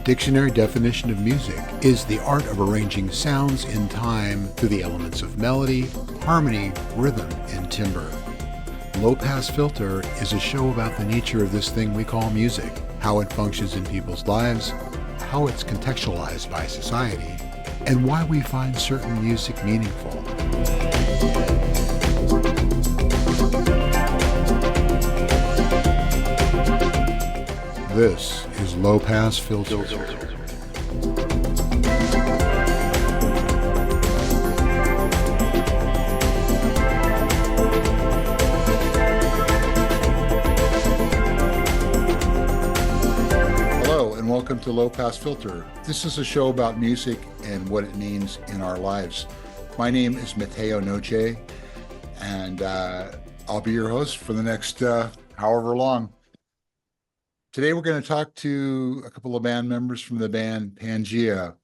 dictionary definition of music is the art of arranging sounds in time through the elements of melody, harmony, rhythm, and timbre. Low Pass Filter is a show about the nature of this thing we call music, how it functions in people's lives, how it's contextualized by society, and why we find certain music meaningful. This is Low Pass Filter. Hello and welcome to Low Pass Filter. This is a show about music and what it means in our lives. My name is Mateo Noche, and I'll be your host for the next however long. Today we're going to talk to a couple of band members from the band Pangaea,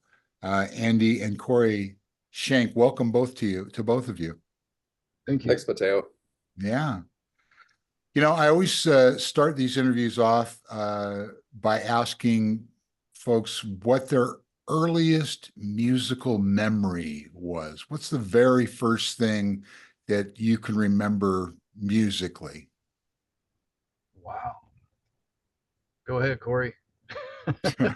Andi and Corey Schenck. Welcome both of you. Thank you. Thanks, Mateo. Yeah. You know, I always start these interviews off by asking folks what their earliest musical memory was. What's the very first thing that you can remember musically? Wow. Go ahead, Corey. I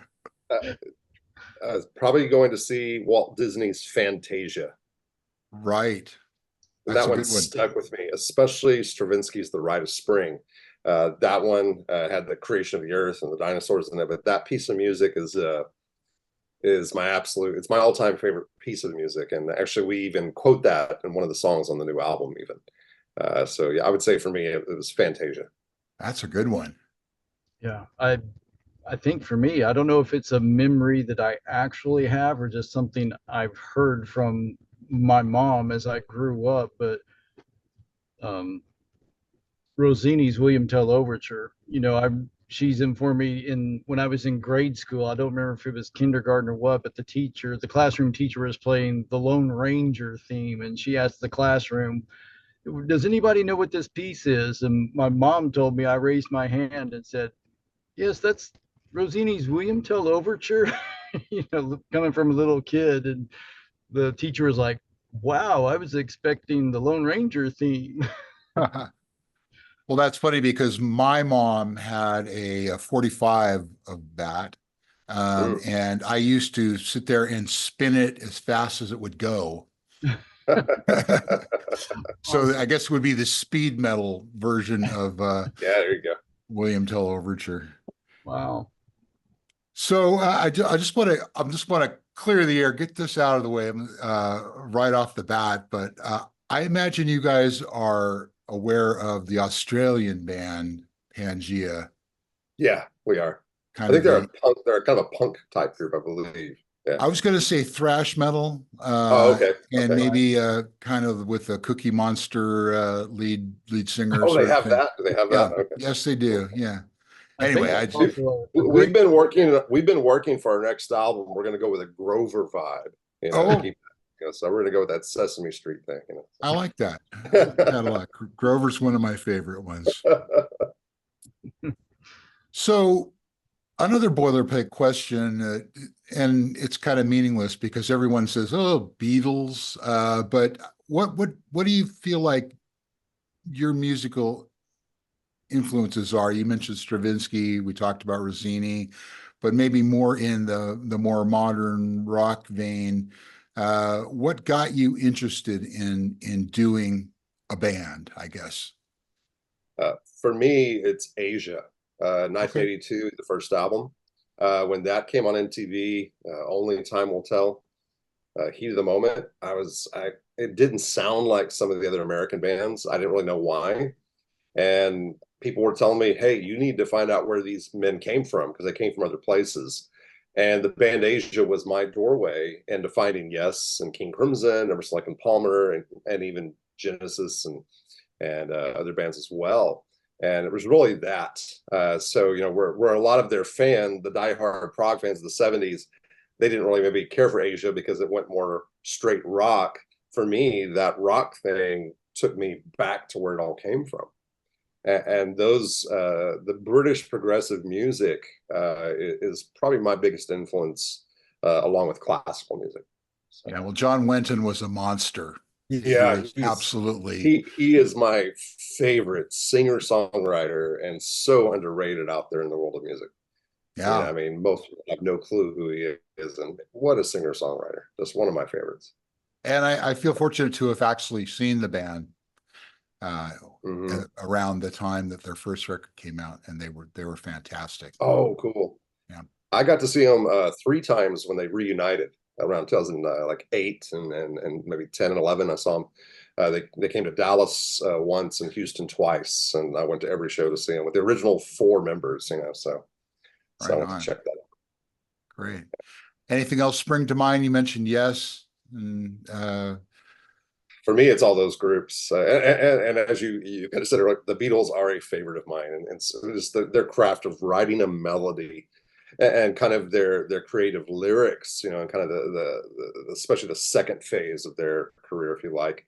was probably going to see Walt Disney's Fantasia. Right. And that one stuck with me, especially Stravinsky's The Rite of Spring. That one had the creation of the earth and the dinosaurs in it, but that piece of music is it's my all-time favorite piece of music. And actually we even quote that in one of the songs on the new album even. So yeah, I would say for me, it was Fantasia. That's a good one. Yeah, I think for me, I don't know if it's a memory that I actually have or just something I've heard from my mom as I grew up, but Rossini's William Tell Overture, she's informed me when I was in grade school, I don't remember if it was kindergarten or what, but the classroom teacher was playing the Lone Ranger theme, and she asked the classroom, does anybody know what this piece is? And my mom told me, I raised my hand and said, yes, that's Rossini's William Tell Overture, coming from a little kid. And the teacher was like, wow, I was expecting the Lone Ranger theme. Well, that's funny because my mom had a 45 of that. And I used to sit there and spin it as fast as it would go. So I guess it would be the speed metal version of yeah, there you go. William Tell Overture. Wow. So I just want to clear the air, get this out of the way right off the bat. But I imagine you guys are aware of the Australian band Pangaea. Yeah, we are. I think they're kind of a punk type group, I believe. Yeah. I was going to say thrash metal. Okay. And maybe kind of with a Cookie Monster lead singer. Oh, they have that. Do they have that? Yeah. Okay. Yes, they do. Yeah. Anyway, we've been working for our next album. We're going to go with a Grover vibe. So we're going to go with that Sesame Street thing. I like that. I like that a lot. Grover's one of my favorite ones. So another boilerplate question, and it's kind of meaningless because everyone says, "Oh, Beatles," but what do you feel like your musical influences are? You mentioned Stravinsky, we talked about Rossini, but maybe more in the more modern rock vein. What got you interested in doing a band, I guess? For me, it's Asia. 1982, the first album. When that came on MTV, Only Time Will Tell, Heat of the Moment, it didn't sound like some of the other American bands. I didn't really know why. And people were telling me, hey, you need to find out where these men came from because they came from other places. And the band Asia was my doorway into finding Yes and King Crimson, Emerson, Lake and Palmer, and even Genesis and other bands as well. And it was really that. So, we're a lot of their the diehard prog fans of the 70s. They didn't really maybe care for Asia because it went more straight rock. For me, that rock thing took me back to where it all came from. And those the British progressive music is probably my biggest influence, along with classical music. So. Yeah, well, John Wenton was a monster. He Yeah, was absolutely. he is my favorite singer songwriter, and so underrated out there in the world of music. You know, Yeah. I mean, most people have no clue who he is, and what a singer songwriter. Just one of my favorites. And I feel fortunate to have actually seen the band uh, Hmm. around the time that their first record came out, and they were fantastic. Oh, cool. Yeah. I got to see them 3 times when they reunited around 2008 and maybe 10 and 11. I saw them. They came to Dallas once and Houston twice, and I went to every show to see them with the original 4 members. You know, so I Right went to on. check that out. Great. Anything else spring to mind? You mentioned Yes, and For me, it's all those groups, and as you kind of said, the Beatles are a favorite of mine, and so just their craft of writing a melody, and kind of their creative lyrics, you know, and kind of the especially the second phase of their career, if you like.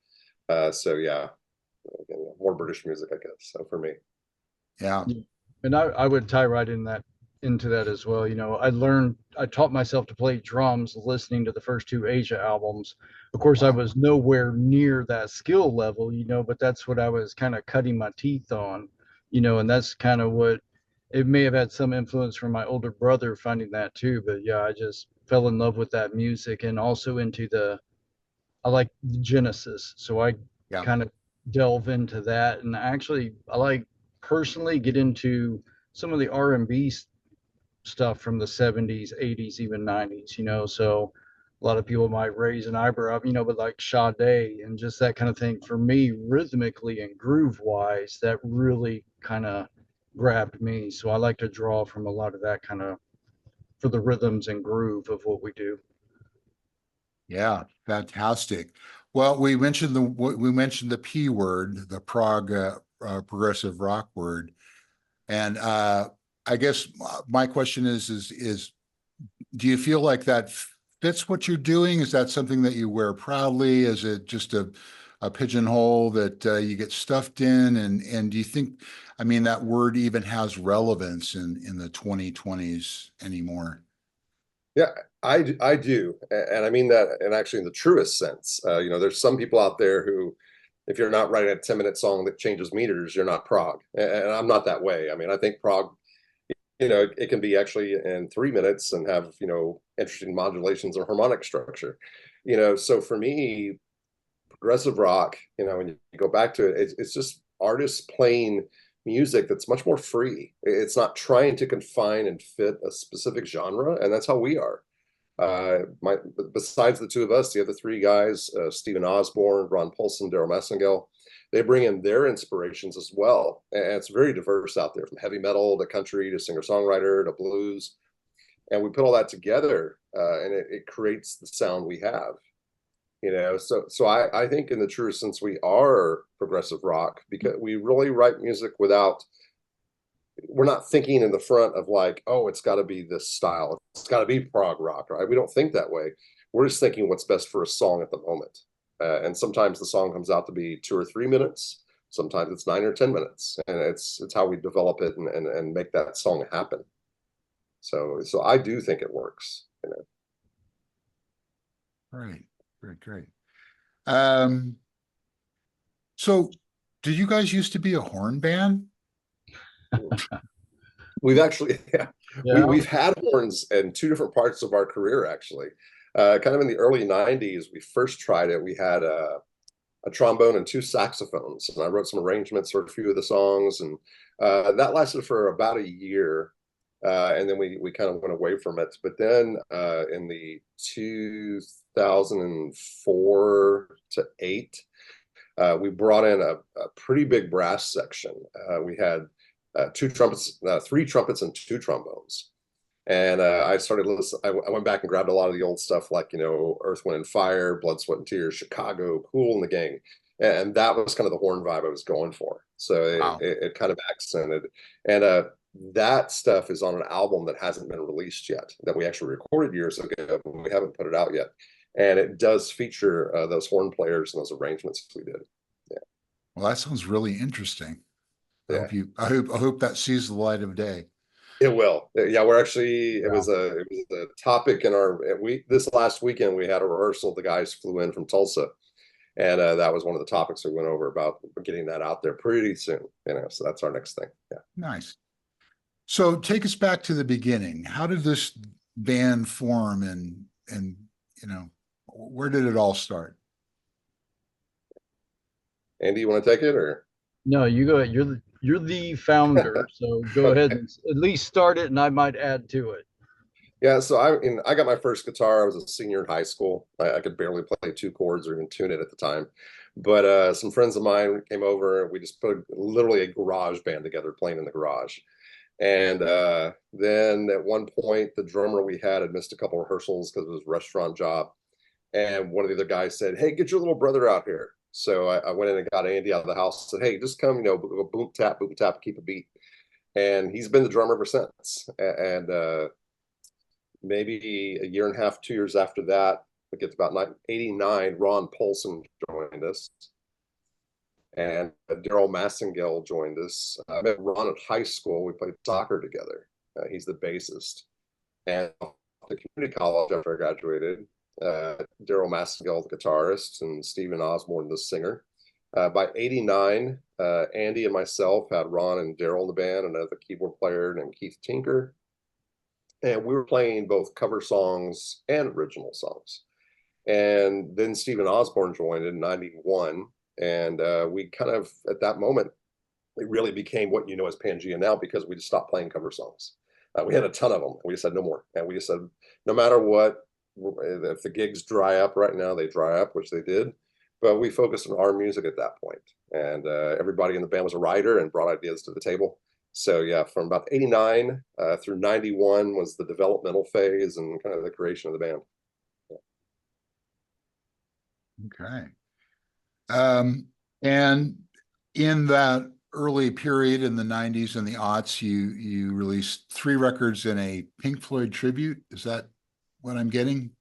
So yeah, more British music, I guess. So for me, yeah, Yeah. And I would tie right into that as well. You know, I taught myself to play drums listening to the first two Asia albums. Of course, I wow, was nowhere near that skill level, you know, but that's what I was kind of cutting my teeth on, you know, and that's kind of what it may have had some influence from my older brother finding that too. But yeah, I just fell in love with that music and also into I like the Genesis. So I yeah, kind of delve into that, and actually I like personally get into some of the R&B stuff from the 70s, 80s, even 90s, you know. So a lot of people might raise an eyebrow, you know, but like Sade and just that kind of thing for me, rhythmically and groove wise, that really kind of grabbed me. So I like to draw from a lot of that kind of for the rhythms and groove of what we do. yeah, fantastic. Well, we mentioned the P word, the prog progressive rock word, and I guess my question is do you feel like that fits what you're doing? Is that something that you wear proudly? Is it just a pigeonhole that you get stuffed in? And do you think, I mean, that word even has relevance in the 2020s anymore? yeah, I do, and I mean that, and actually in the truest sense. You know, there's some people out there who, if you're not writing a 10-minute song that changes meters, you're not prog, and I'm not that way. I mean, I think prog, you know, it can be actually in 3 minutes and have, you know, interesting modulations or harmonic structure. You know, so for me, progressive rock, you know, when you go back to it, it's just artists playing music that's much more free. It's not trying to confine and fit a specific genre, and that's how we are. My Besides the two of us, the other three guys, Stephen Osborne, Ron Paulson, Daryl Messingale, they bring in their inspirations as well, and it's very diverse out there, from heavy metal to country to singer-songwriter to blues, and we put all that together, and it creates the sound we have. You know, so I think in the true sense we are progressive rock, because we really write music without, we're not thinking in the front of like, oh, it's got to be this style, it's got to be prog rock, right? We don't think that way. We're just thinking what's best for a song at the moment, and sometimes the song comes out to be 2 or 3 minutes, sometimes it's 9 or 10 minutes, and it's how we develop it and make that song happen. So I do think it works, you know. Right, great, great. Um, so did you guys used to be a horn band? We've actually, yeah, Yeah. we've had horns in 2 different parts of our career, actually. Kind of in the early 90s, we first tried it. We had a trombone and 2 saxophones, and I wrote some arrangements for a few of the songs, and that lasted for about a year. And then we kind of went away from it. But then in the 2004 to 8, we brought in a pretty big brass section. We had 2 trumpets, 3 trumpets, and 2 trombones. And I started listening. I went back and grabbed a lot of the old stuff, like, you know, Earth, Wind, and Fire, Blood, Sweat, and Tears, Chicago, Kool and the Gang, and that was kind of the horn vibe I was going for. So Wow. it kind of accented, and that stuff is on an album that hasn't been released yet, that we actually recorded years ago, but we haven't put it out yet. And it does feature those horn players and those arrangements we did. Yeah. Well, that sounds really interesting. Yeah. I hope that sees the light of day. It will. Yeah, we're actually Yeah. it was a topic in our this last weekend we had a rehearsal. The guys flew in from Tulsa, and that was one of the topics we went over about getting that out there pretty soon. So that's our next thing. Yeah. Nice. So take us back to the beginning. How did this band form, and where did it all start? Andy, you want to take it or? No, you go ahead. You're the founder, so go ahead Okay. and at least start it, and I might add to it. Yeah, so I got my first guitar. I was a senior in high school. I could barely play two chords or even tune it at the time. But some friends of mine came over and we just put literally a garage band together playing in the garage. And then at one point, the drummer we had missed a couple rehearsals because it was a restaurant job. And one of the other guys said, "Hey, get your little brother out here." So I went in and got Andy out of the house and said, "Hey, just come, boom tap, keep a beat." And he's been the drummer ever since. And maybe a year and a half, 2 years after that, we get to about 89, Ron Polson joined us. And Daryl Massengale joined us. I met Ron at high school. We played soccer together. He's the bassist. And at the community college after I graduated, Daryl Massengale, the guitarist, and Stephen Osborne, the singer. By 89, Andy and myself had Ron and Daryl in the band, another keyboard player named Keith Tinker. And we were playing both cover songs and original songs. And then Stephen Osborne joined in 91. And we kind of, at that moment, it really became what you know as Pangaea now because we just stopped playing cover songs. We had a ton of them. We just said no more. And we just said, no matter what, if the gigs dry up right now, they dry up, which they did. But we focused on our music at that point. And everybody in the band was a writer and brought ideas to the table. So yeah, from about 89 through 91 was the developmental phase and kind of the creation of the band. Okay. And in that early period in the 90s and the aughts, you released 3 records in a Pink Floyd tribute. Is that what I'm getting?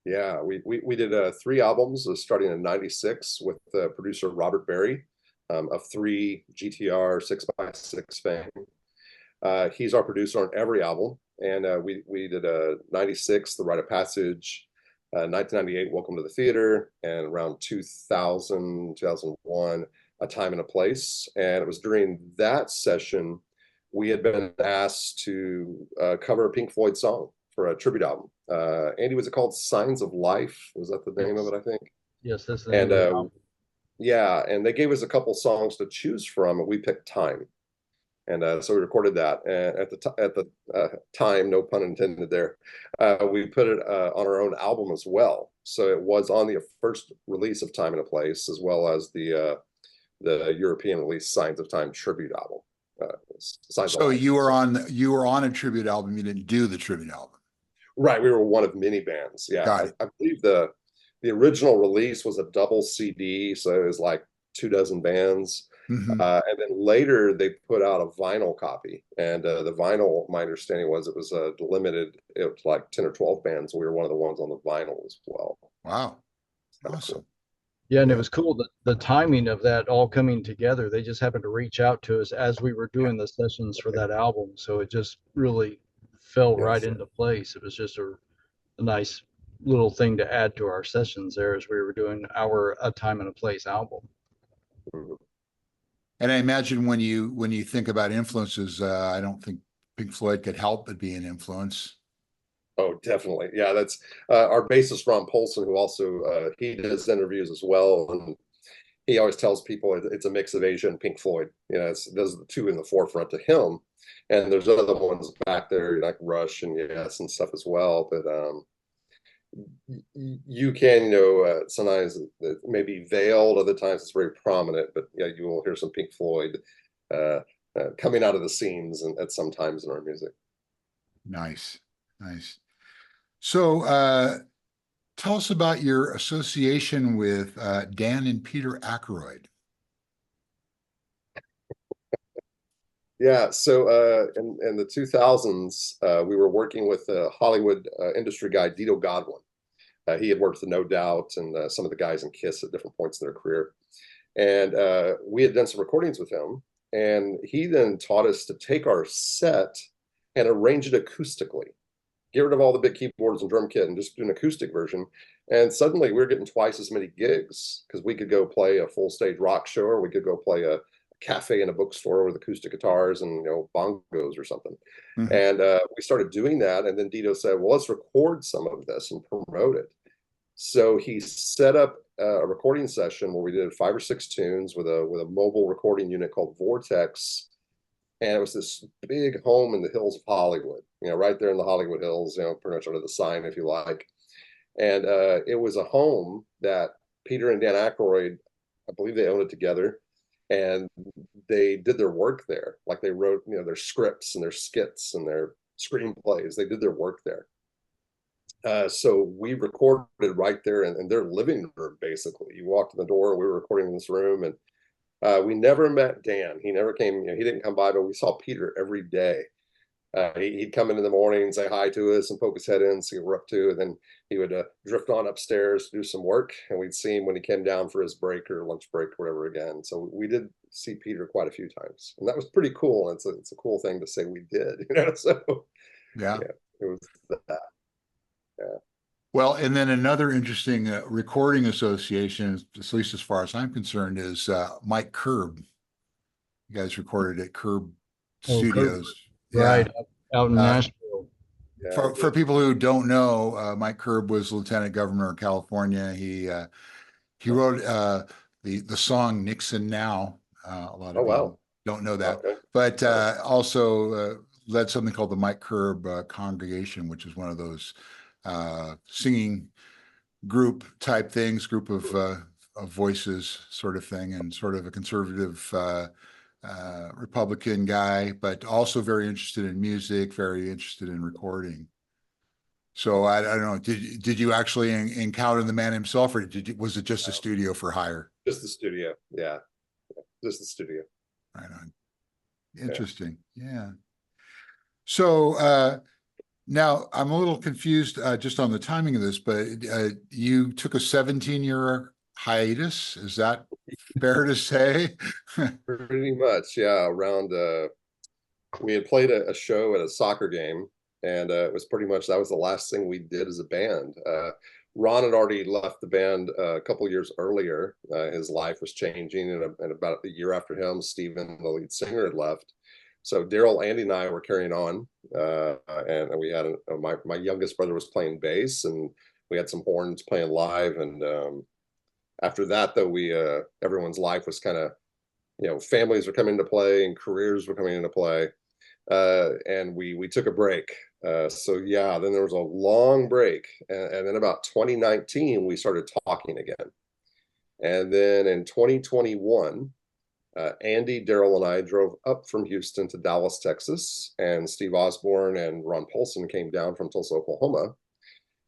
Yeah, we did 3 albums starting in 96 with producer Robert Berry of 3 GTR 6x6 fame. He's our producer on every album. And we did 96, The Rite of Passage, 1998, Welcome to the Theater, and around 2000, 2001, A Time and a Place. And it was during that session we had been asked to cover a Pink Floyd song for a tribute album. Andy, was it called Signs of Life? Was that the name of it, I think? Yes, that's the name of the album. Yeah, and they gave us a couple songs to choose from, and we picked Time. And so we recorded that. And at the time, no pun intended there, we put it on our own album as well. So it was on the first release of Time and a Place, as well as the European release Signs of Time tribute album. So you were on a tribute album. You didn't do the tribute album. Right, we were one of many bands. Yeah, I believe the original release was a double CD, so it was like 24 bands. Mm-hmm. And then later they put out a vinyl copy, and the vinyl, my understanding was it was limited. It was like 10 or 12 bands. We were one of the ones on the vinyl as well. Wow, awesome. Cool. Yeah, and it was cool that the timing of that all coming together. They just happened to reach out to us as we were doing the sessions for that album, so it just really fell right into place. It was just a nice little thing to add to our sessions there as we were doing our A Time and a Place album. Mm-hmm. And I imagine when you think about influences, I don't think Pink Floyd could help but be an influence. Oh, definitely. Yeah, that's our bassist Ron Polson, who also he does interviews as well, and he always tells people it's a mix of Asia and Pink Floyd. Those are the two in the forefront to him, and there's other ones back there like Rush and Yes and stuff as well. But you can, sometimes it may be veiled, other times it's very prominent, but yeah, you will hear some Pink Floyd coming out of the seams and at some times in our music. Nice. So tell us about your association with Dan and Peter Aykroyd. Yeah, so in the 2000s, we were working with Hollywood industry guy Dito Godwin. He had worked with No Doubt and some of the guys in Kiss at different points in their career. And we had done some recordings with him. And he then taught us to take our set and arrange it acoustically, get rid of all the big keyboards and drum kit and just do an acoustic version. And suddenly we're getting twice as many gigs because we could go play a full stage rock show, or we could go play a cafe and a bookstore with acoustic guitars and bongos or something. Mhm. And we started doing that. And then Dito said, well, let's record some of this and promote it. So he set up a recording session where we did 5 or 6 tunes with a mobile recording unit called Vortex, and it was this big home in the hills of Hollywood, right there in the Hollywood Hills, pretty much under the sign, if you like. And it was a home that Peter and Dan Aykroyd, I believe they owned it together, and they did their work there. Like they wrote, their scripts and their skits and their screenplays. They did their work there. So we recorded right there in their living room, basically. You walked in the door, we were recording in this room, and we never met Dan. He never came, he didn't come by, but we saw Peter every day. He'd come in the morning and say hi to us and poke his head in, see what we're up to. And then he would drift on upstairs to do some work. And we'd see him when he came down for his break or lunch break or whatever again. So we did see Peter quite a few times. And that was pretty cool. And it's a cool thing to say we did, So Yeah. it was that. Yeah. Well, and then another interesting recording association, at least as far as I'm concerned, is Mike Curb. You guys recorded at Curb Oh, Studios. right, out in Uh, Nashville. Yeah, for people who don't know, Mike Curb was Lieutenant Governor of California. He wrote the song Nixon Now. A lot oh of wow. people don't know that, Okay. but also led something called the Mike Curb Congregation, which is one of those singing group type things, group of voices sort of thing, and sort of a conservative Republican guy, but also very interested in music, very interested in recording. So I don't know. Did you actually encounter the man himself, or was it just a studio for hire? Just the studio. Yeah. Just the studio. Right on. Yeah. Interesting. Yeah. So now I'm a little confused just on the timing of this, but you took a 17-year hiatus. Is that fair to say? Pretty much. Yeah. Around we had played a show at a soccer game, and it was pretty much that was the last thing we did as a band. Ron had already left the band a couple years earlier. His life was changing, and about a year after him, Steven, the lead singer, had left. So Daryl, Andy, and I were carrying on, and we had my youngest brother was playing bass, and we had some horns playing live. And after that, though, we everyone's life was kind of families were coming into play and careers were coming into play, and we took a break. So yeah, then there was a long break, and then about 2019 we started talking again, and then in 2021, Andy, Daryl, and I drove up from Houston to Dallas, Texas, and Steve Osborne and Ron Paulson came down from Tulsa, Oklahoma,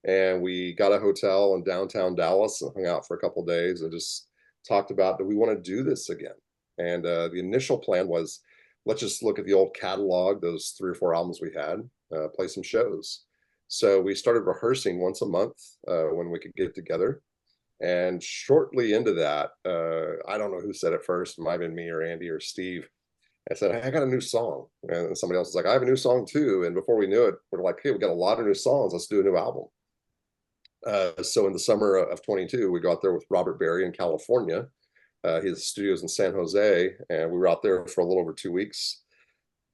and we got a hotel in downtown Dallas and hung out for a couple of days and just talked about, do we want to do this again? And the initial plan was, let's just look at the old catalog, those 3 or 4 albums we had, play some shows. So we started rehearsing once a month when we could get together. And shortly into that, I don't know who said it first, it might have been me or Andy or Steve. I said, hey, I got a new song. And somebody else was like, I have a new song too. And before we knew it, we're like, hey, we got a lot of new songs. Let's do a new album. So in the summer of 22, we got there with Robert Berry in California. His studio's in San Jose, and we were out there for a little over 2 weeks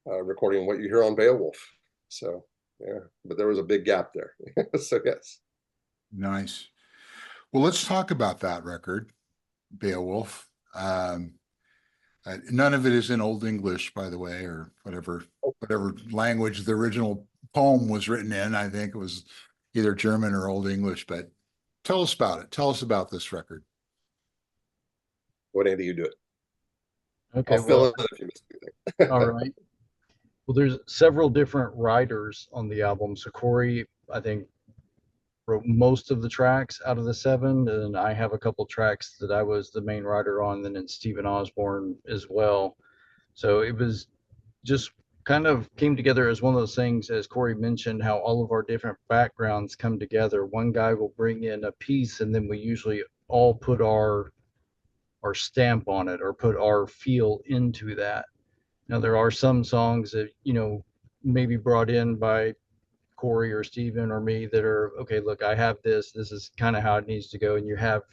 recording What You Hear on Beowulf. So yeah, but there was a big gap there. So yes. Nice. Well, let's talk about that record, Beowulf. None of it is in Old English, by the way, or whatever language the original poem was written in. I think it was either German or Old English, but tell us about it. Tell us about this record. What, Andy, you do it. Okay, I'll fill well, in if you missed anything. all right. Well, there's several different writers on the album. So Corey, I think, wrote most of the tracks out of the 7, and I have a couple tracks that I was the main writer on, and then Stephen Osborne as well. So it was just kind of came together as one of those things, as Corey mentioned, how all of our different backgrounds come together. One guy will bring in a piece, and then we usually all put our stamp on it or put our feel into that. Now there are some songs that, maybe brought in by Corey or Steven or me that are, okay, look, I have this. This is kind of how it needs to go. And you have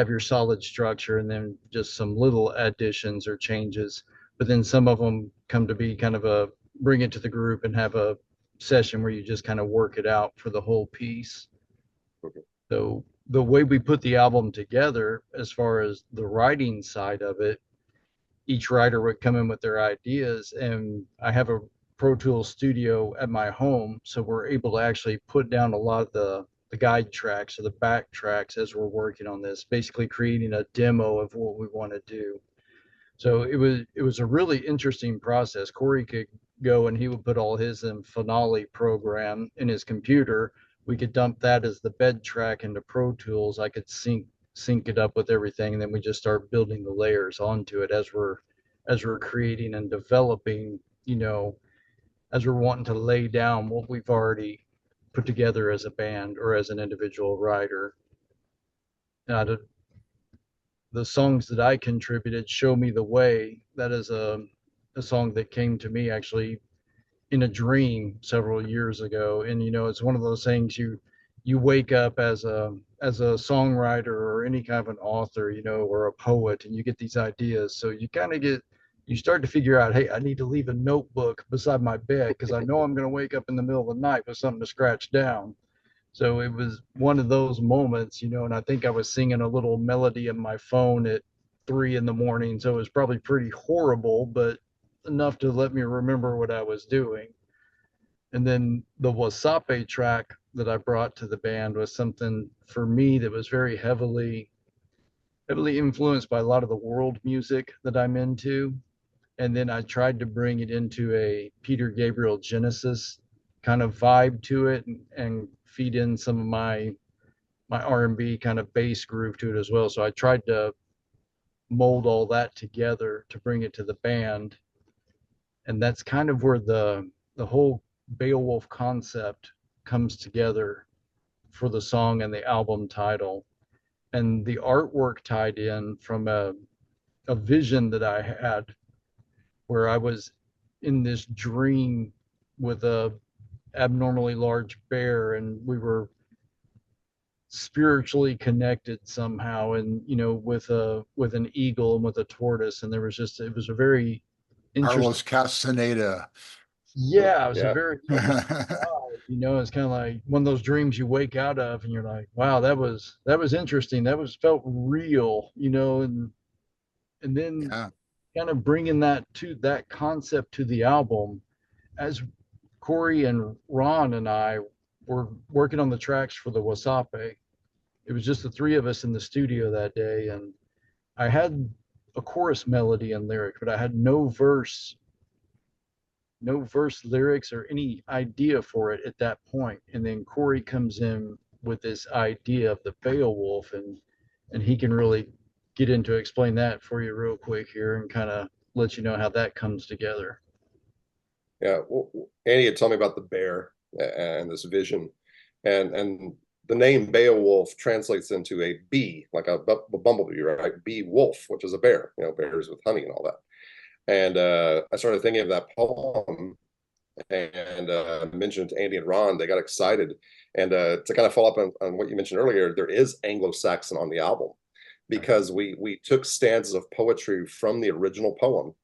your solid structure and then just some little additions or changes. But then some of them come to be kind of a bring it to the group and have a session where you just kind of work it out for the whole piece. Okay. So the way we put the album together, as far as the writing side of it, each writer would come in with their ideas, and I have a Pro Tools studio at my home, so we're able to actually put down a lot of the guide tracks or the back tracks as we're working on this, basically creating a demo of what we want to do. So it was a really interesting process. Corey could go and he would put all his in Finale program in his computer. We could dump that as the bed track into Pro Tools. I could sync it up with everything, and then we just start building the layers onto it as we're creating and developing, as we're wanting to lay down what we've already put together as a band or as an individual writer. Now, the songs that I contributed, Show Me the Way, that is a song that came to me actually in a dream several years ago. And it's one of those things you wake up as a songwriter or any kind of an author, or a poet, and you get these ideas. So you start to figure out, hey, I need to leave a notebook beside my bed because I know I'm going to wake up in the middle of the night with something to scratch down. So it was one of those moments, and I think I was singing a little melody in my phone at 3 in the morning. So it was probably pretty horrible, but enough to let me remember what I was doing. And then the Wasape track that I brought to the band was something for me that was very heavily influenced by a lot of the world music that I'm into. And then I tried to bring it into a Peter Gabriel Genesis kind of vibe to it, and feed in some of my R&B kind of bass groove to it as well. So I tried to mold all that together to bring it to the band. And that's kind of where the whole Beowulf concept comes together for the song and the album title. And the artwork tied in from a vision that I had where I was in this dream with a abnormally large bear, and we were spiritually connected somehow, and with an eagle and with a tortoise, and it was a very interesting. Carlos Castaneda. Yeah, it was a Yeah. very interesting vibe. It's kind of like one of those dreams you wake out of and you're like, wow, that was interesting, felt real, and then Yeah. kind of bringing that concept to the album as Corey and Ron and I were working on the tracks for the Wasape. It was just the three of us in the studio that day, and I had a chorus melody and lyric, but I had no verse lyrics or any idea for it at that point. And then Corey comes in with this idea of the Beowulf, and he can really get into explain that for you real quick here and kind of let you know how that comes together. Yeah. Well, Andy had told me about the bear and this vision, and the name Beowulf translates into a bee, like a bumblebee, right? Bee wolf, which is a bear. Bears with honey and all that. And I started thinking of that poem and mentioned to Andy and Ron. They got excited. And to kind of follow up on what you mentioned earlier, there is Anglo-Saxon on the album because we took stanzas of poetry from the original poem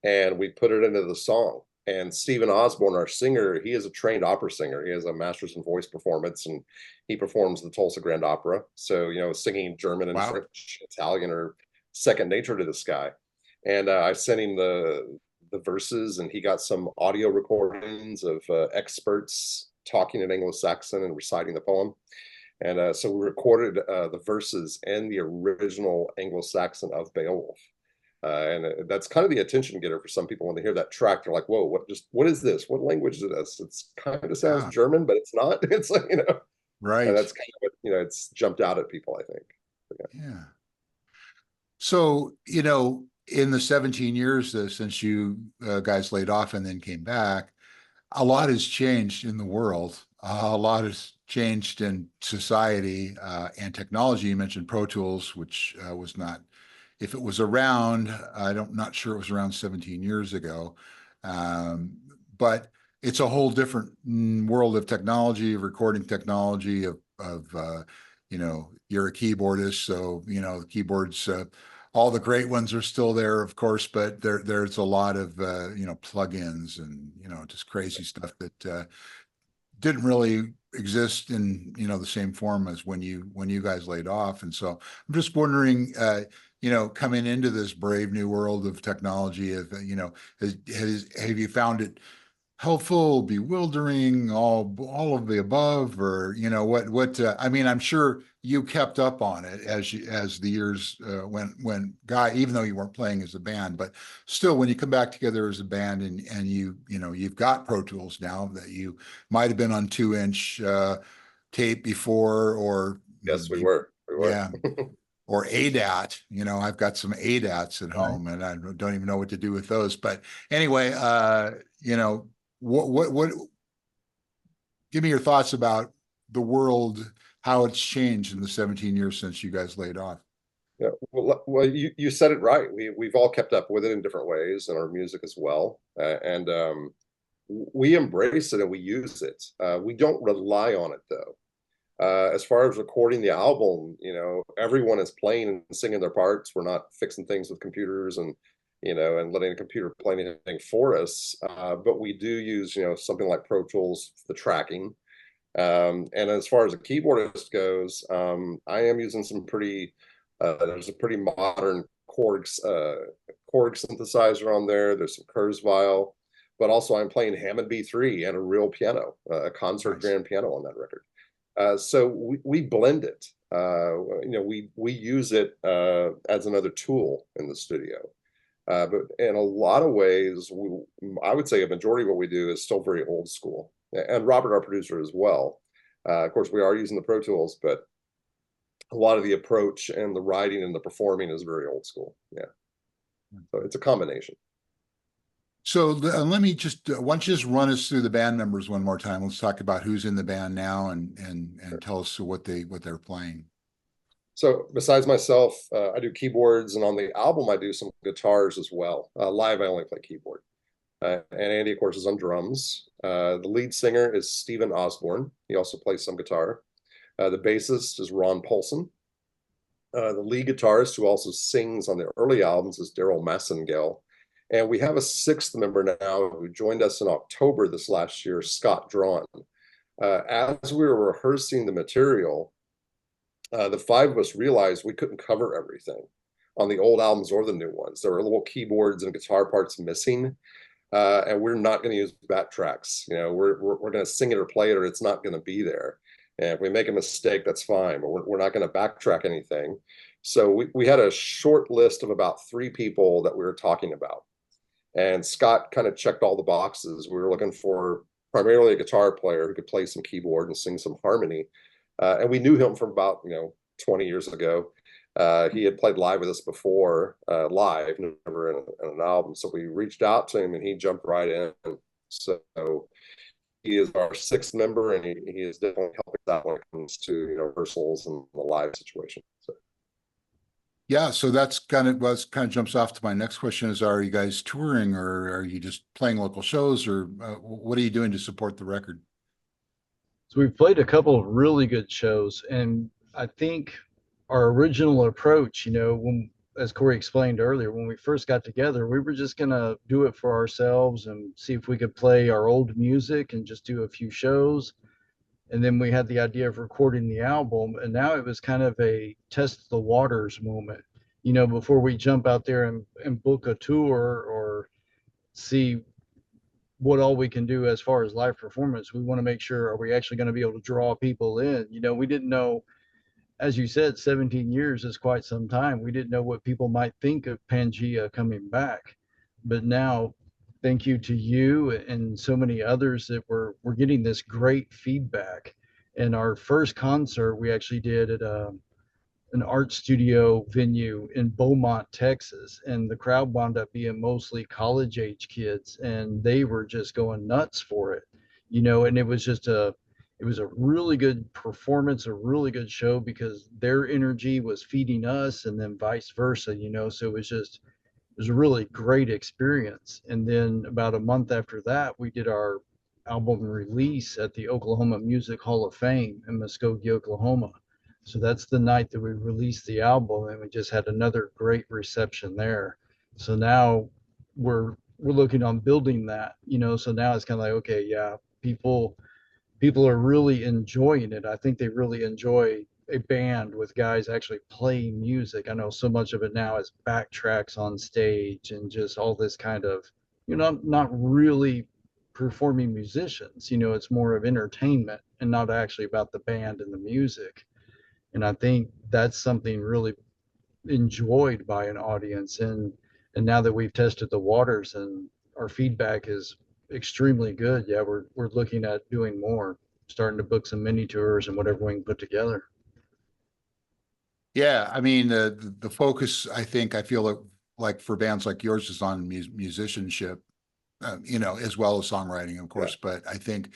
and we put it into the song. And Stephen Osborne, our singer, he is a trained opera singer. He has a master's in voice performance, and he performs the Tulsa Grand Opera. So, singing German and Wow. French, Italian are second nature to this guy. And I sent him the verses, and he got some audio recordings of experts talking in Anglo-Saxon and reciting the poem. And so we recorded the verses in the original Anglo-Saxon of Beowulf. And that's kind of the attention getter for some people when they hear that track. They're like, "Whoa, what is this? What language is this?" It's kind of sounds German, but it's not. It's like, Right. And that's kind of what, it's jumped out at people, I think. Yeah. So, in the 17 years since you guys laid off and then came back, a lot has changed in the world. A lot has changed in society and technology. You mentioned Pro Tools, which was not if it was around, not sure it was around 17 years ago. But it's a whole different world of technology, of recording technology, you're a keyboardist, so, the keyboards, all the great ones are still there, of course, but there's a lot of, plugins and, just crazy stuff that didn't really exist in, the same form as when you guys laid off. And so I'm just wondering, coming into this brave new world of technology, have you found it helpful, bewildering, all of the above, or what? I mean, I'm sure you kept up on it as the years went by, even though you weren't playing as a band, but still, when you come back together as a band and you've got Pro Tools now that you might have been on 2-inch tape before, or Yes, we were. yeah, or ADAT. I've got some ADATs at Right. home, and I don't even know what to do with those. But anyway, what give me your thoughts about the world, how it's changed in the 17 years since you guys laid off. Yeah, well, you said it right. We've all kept up with it in different ways, and our music as well. And we embrace it and we use it. We don't rely on it though. As far as recording the album, everyone is playing and singing their parts. We're not fixing things with computers and and letting a computer play anything for us. But we do use something like Pro Tools for the tracking. And as far as a keyboardist goes, I am using some pretty. There's a pretty modern Korg synthesizer on there. There's some Kurzweil, but also I'm playing Hammond B3 and a real piano, a concert Nice. grand piano on that record. So we blend it. We use it as another tool in the studio. But in a lot of ways, I would say a majority of what we do is still very old school. And Robert, our producer, as well. Of course, we are using the Pro Tools, but a lot of the approach and the writing and the performing is very old school. Yeah. So it's a combination. So let me just why don't you just run us through the band members one more time. Let's talk about who's in the band now and Sure. tell us what they're playing. So besides myself, I do keyboards, and on the album I do some guitars as well. Live, I only play keyboard. And Andy, of course, is on drums. The lead singer is Stephen Osborne. He also plays some guitar. The bassist is Ron Paulson. The lead guitarist, who also sings on the early albums, is Daryl Massengale. And we have a sixth member now who joined us in October this last year, Scott Drawn. As we were rehearsing the material, the five of us realized we couldn't cover everything on the old albums or the new ones. There were little keyboards and guitar parts missing, and we're not going to use backtracks. We're going to sing it or play it, or it's not going to be there. And if we make a mistake, that's fine, but we're not going to backtrack anything. So we had a short list of about 3 people that we were talking about. And Scott kind of checked all the boxes. We were looking for primarily a guitar player who could play some keyboard and sing some harmony. And we knew him from about 20 years ago. He had played live with us before, live, never in an album. So we reached out to him, and he jumped right in. So he is our 6th member, and he is definitely helping us out when it comes to rehearsals and the live situation. So. Yeah, so that's kind of jumps off to my next question is, are you guys touring, or are you just playing local shows, or what are you doing to support the record? So we've played a couple of really good shows, and I think our original approach, as Corey explained earlier, when we first got together, we were just gonna do it for ourselves and see if we could play our old music and just do a few shows. And then we had the idea of recording the album, and now it was kind of a test the waters moment, before we jump out there and book a tour or see what all we can do as far as live performance. We want to make sure, are we actually going to be able to draw people in? We didn't know, as you said, 17 years is quite some time. We didn't know what people might think of Pangaea coming back. But now, thank you to you and so many others that we're getting this great feedback. And our first concert we actually did at an art studio venue in Beaumont, Texas, and the crowd wound up being mostly college age kids, and they were just going nuts for it, and it was just it was a really good performance, a really good show because their energy was feeding us and then vice versa, you know. So it was a really great experience. And then about a month after that, we did our album release at the Oklahoma Music Hall of Fame in Muskogee, Oklahoma. So that's the night that we released the album, and we just had another great reception there. So now we're looking on building that, you know. So now it's kind of like, okay, yeah, people are really enjoying it. I think they really enjoy a band with guys actually playing music. I know so much of it now is backtracks on stage and just all this kind of, you know, not really performing musicians. You know, it's more of entertainment and not actually about the band and the music. And I think that's something really enjoyed by an audience. And now that we've tested the waters and our feedback is extremely good, yeah, we're looking at doing more, starting to book some mini tours and whatever we can put together. Yeah, I mean, the focus, I think, I feel like for bands like yours is on musicianship, you know, as well as songwriting, of Yeah. course. But I think,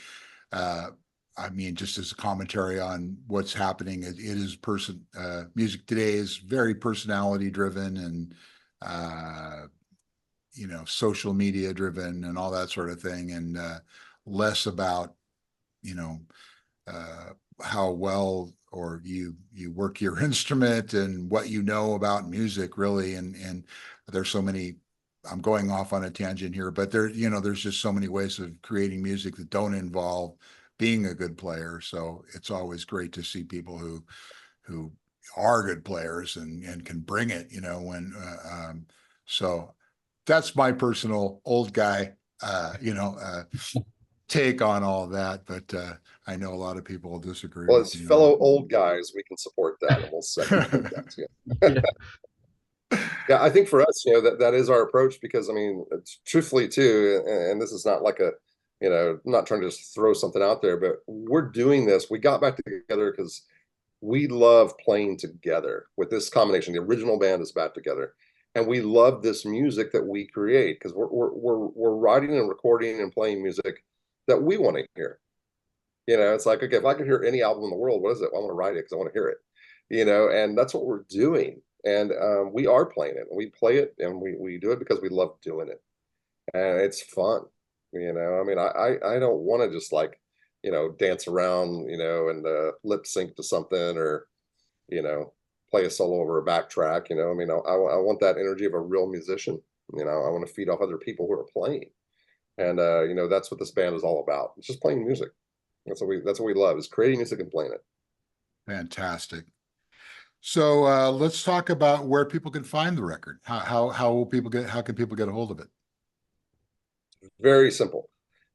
uh, I mean, just as a commentary on what's happening, it is music today is very personality driven and, uh, you know, social media driven and all that sort of thing, and less about, you know, uh, how well or you work your instrument and what you know about music really. And there's so many, I'm going off on a tangent here, but there, you know, there's just so many ways of creating music that don't involve being a good player. So it's always great to see people who are good players and can bring it, you know, when so that's my personal old guy you know take on all that, but I know a lot of people will disagree Well, with as me on fellow old guys, we can support that, and we'll second that. Yeah. Yeah. Yeah, I think for us, that is our approach because I mean, it's, truthfully too, and this is not like a, I'm not trying to just throw something out there, but we're doing this. We got back together because we love playing together with this combination. The original band is back together, and we love this music that we create because we're writing and recording and playing music that we want to hear. It's like, okay, if I could hear any album in the world, what is it? Well, I want to write it because I want to hear it. And that's what we're doing. And we are playing it, and we play it, and we do it because we love doing it, and it's fun. I mean, I don't want to just like, dance around, and lip sync to something or, you know, play a solo over a backtrack. I mean, I want that energy of a real musician. I want to feed off other people who are playing, and that's what this band is all about. It's just playing music. That's what we love is creating music and playing it. fantastic. So let's talk about where people can find the record. How will people get, how can people get a hold of it? Very simple.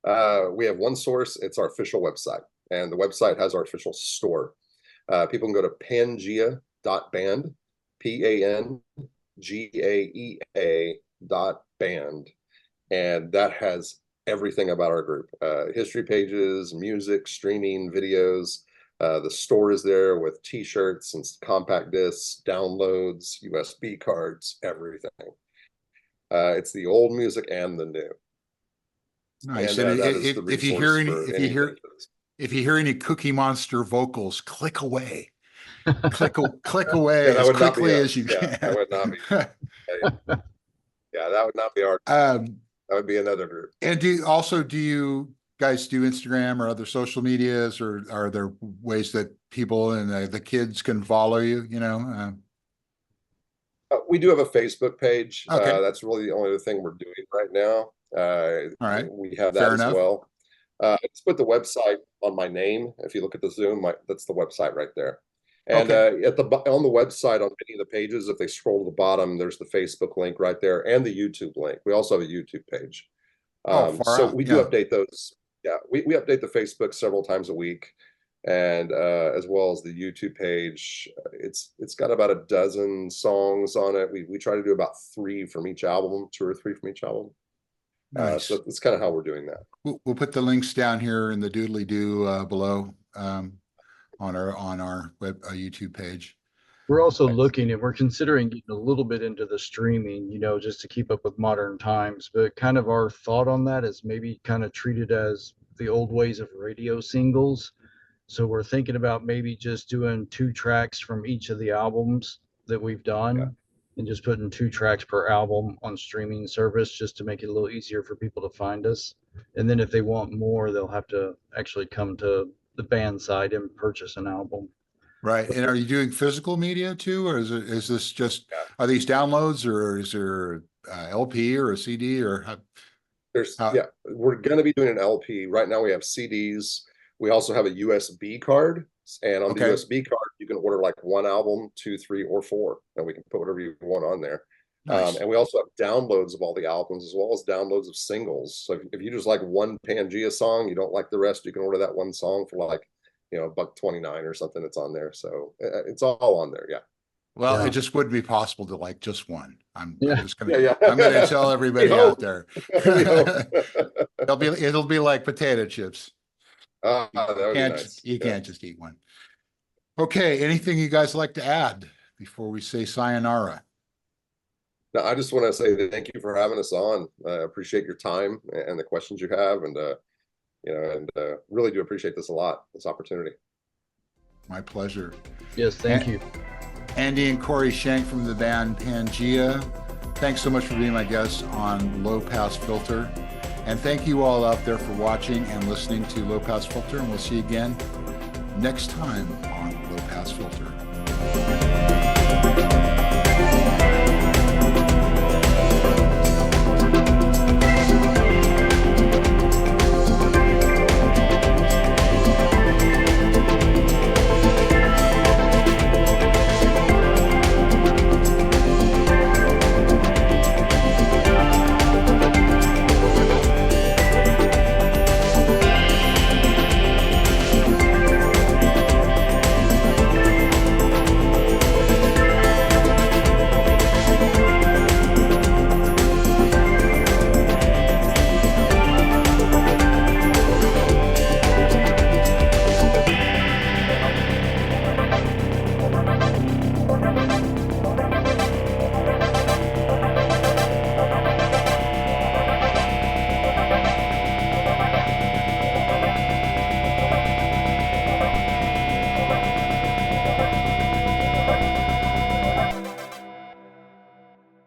We have one source. It's our official website, and the website has our official store. People can go to Pangaea.band, Pangaea.band, and that has everything about our group: history pages, music, streaming, videos. The store is there with T-shirts and compact discs, downloads, USB cards, everything. It's the old music and the new. Nice. And And that is the if you hear resource any, for any band. if you hear any Cookie Monster vocals, click away. Click away Yeah, that as would not be quickly as us. you Yeah, that can. would not be. Yeah, that would not be our. um, That would be another group. and do you guys do Instagram or other social medias, or are there ways that people and the kids can follow you? You know, We do have a Facebook page. okay, That's really the only other thing we're doing right now. all right, We have that fair as enough. well. I just put the website on my name. If you look at the Zoom, that's the website right there. And Okay, on the website, on many of the pages, if they scroll to the bottom, there's the Facebook link right there and the YouTube link. We also have a YouTube page. oh, far So out, we do yeah, update those. Yeah, we update the Facebook several times a week, and as well as the YouTube page. It's got about a dozen songs on it. We try to do about three from each album, two or three from each album. So nice. that's kind of how we're doing that. We'll put the links down here in the doodly doo below on our web YouTube page. We're also Thanks. looking and we're considering getting a little bit into the streaming, you know, just to keep up with modern times. But kind of our thought on that is maybe kind of treat it as the old ways of radio singles. So we're thinking about maybe just doing 2 tracks from each of the albums that we've done. Yeah. And just putting 2 tracks per album on streaming service just to make it a little easier for people to find us. And then if they want more, they'll have to actually come to the band side and purchase an album. Right. And are you doing physical media too, or is this just, are these downloads, or is there a LP or a CD, or Yeah, we're going to be doing an LP. Right now we have CDs. We also have a USB card, and on the USB card, you can order like 1 album, 2, 3, or 4, and we can put whatever you want on there. Nice. And we also have downloads of all the albums, as well as downloads of singles. So if you just like one Pangaea song, you don't like the rest, you can order that one song for like, $1.29 or something. It's on there. So it's all on there. Yeah. Well, it just wouldn't be possible to like just one. I'm just gonna, I'm gonna tell everybody out there. It'll be like potato chips. You can't just eat one. Okay, anything you guys like to add before we say sayonara? No, I just want to say thank you for having us on. I appreciate your time and the questions you have, and really do appreciate this a lot, this opportunity. My pleasure. Yes, thank you. Andi and Corey Schenck from the band Pangaea, thanks so much for being my guests on Low Pass Filter. And thank you all out there for watching and listening to Low Pass Filter, and we'll see you again next time on Low Pass Filter.